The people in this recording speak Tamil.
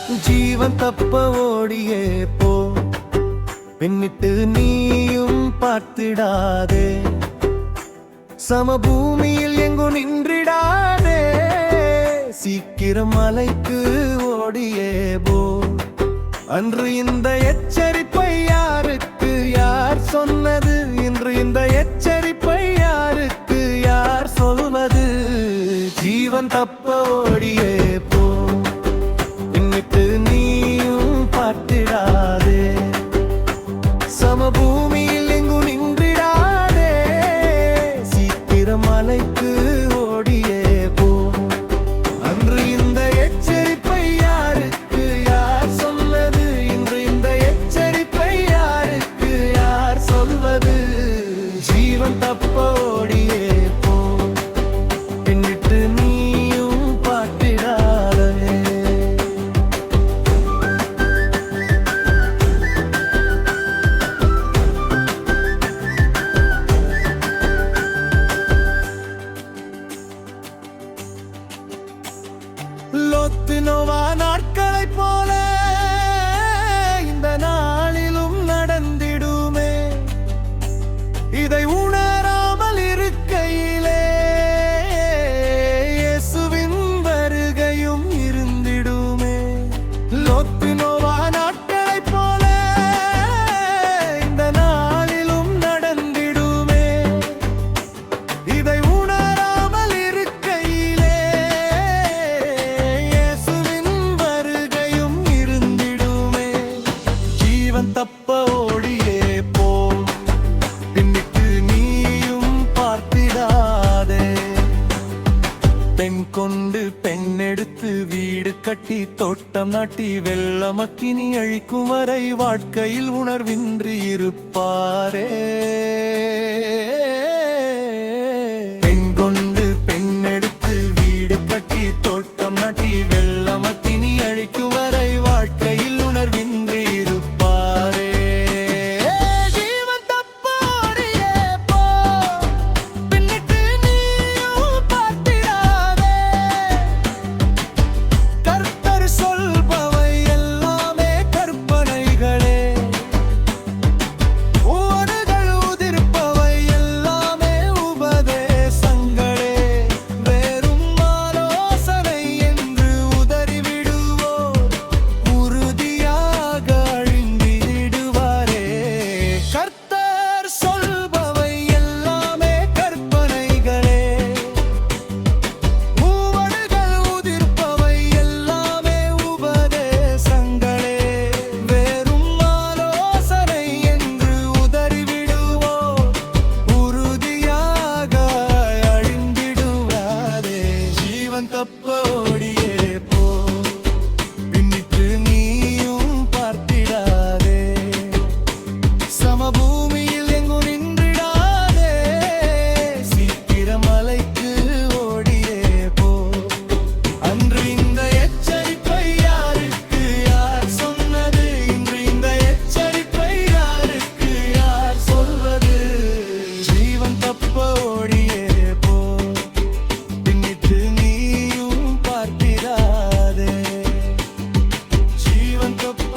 ஜீவன் தப்ப ஓடியே போ, பின்னிட்டு நீயும் பார்த்திடாதே. சமபூமியில் எங்கு நின்றிடாதே, சீக்கிரம் மலைக்கு ஓடியே போ. அன்று இந்த எச்சரிப்பை யாருக்கு யார் சொன்னது? இன்று இந்த எச்சரிப்பை யாருக்கு யார் சொல்வது? ஜீவன் தப்ப ஓடியே போ, பின்னிட்டு நீயும் பார்த்திடாதே. சமபூமியில் எங்கு நின்றிடாதே, சீக்கிரம் மலைக்கு ஓடியே போ. அன்று இந்த எச்சரிப்பை யாருக்கு யார் சொன்னது? இன்று இந்த எச்சரிப்பை யாருக்கு யார் சொல்வது? ஜீவன் தப்ப ஓடியே போ, பின்னிட்டு நீயும் பார்த்திடாதே. லோத்து நோவா நாட்களைப் போல இந்த நாளிலும் நடந்திடுமே. இதை உணராமல் இருக்கையிலே இயேசுவின் வருகையும் இருந்திடுமே. லோத்து நோவா நாட்களைப் போல இந்த நாளிலும் நடந்திடுமே. இதை உணராமல் இருக்கையிலே இயேசுவின் வருகையும் இருந்திடுமே. ஜீவன் தப்ப ஓடியே போ, பின்னிட்டு நீயும் பார்த்திடாதே. பெண் கொண்டு பெண் எடுத்து வீடு கட்டி தோட்டம் நாட்டி வெள்ளமக்கினி அழிக்கும் வரை வாழ்க்கையில் உணர்வின்றி இருப்பாரே. பெண் கொண்டு பெண் எடுத்து வீடு கட்டி தோட்டம் நாட்டி வெள்ளமக்கினி அழிக்கும் வரை வாழ்க்கையில் உணர்வின்றி இருப்பாரே. ஜீவன் தப்ப ஓடியே போ, பின்னிட்டு நீயும் பார்த்திடாதே. கர்த்தர் சொல்பவை எல்லாமே கற்பனைகளே, உவடுகள் உதிர்ப்பவை எல்லாமே உபதேசங்களே. வெறும் ஆலோசனை என்று உதறிவிடுவோர் உறுதியாக அழிந்திடுவாரே. கர்த்தர் சொல்பவை எல்லாமே கற்பனைகளே, உவடுகள் உதிர்ப்பவை எல்லாமே உபதேசங்களே. வெறும் ஆலோசனை என்று உதறிவிடுவோர் உறுதியாக அழிந்திடுவாரே. ஜீவன் தப்ப ஓடியே போ, பின்னிட்டு நீயும் பார்த்திடாதே. சமபூமியில் எங்கு நின்றிடாதே, சீக்கிரம் மலைக்கு ஓடியே போ. அன்று இந்த எச்சரிப்பை யாருக்கு யார் சொன்னது? இன்று இந்த எச்சரிப்பை யாருக்கு யார் சொல்வது? ஜீவன் தப்ப ஓடியே போ, பின்னிட்டு நீயும் பார்த்திடாதே. ஜீவன் தப்ப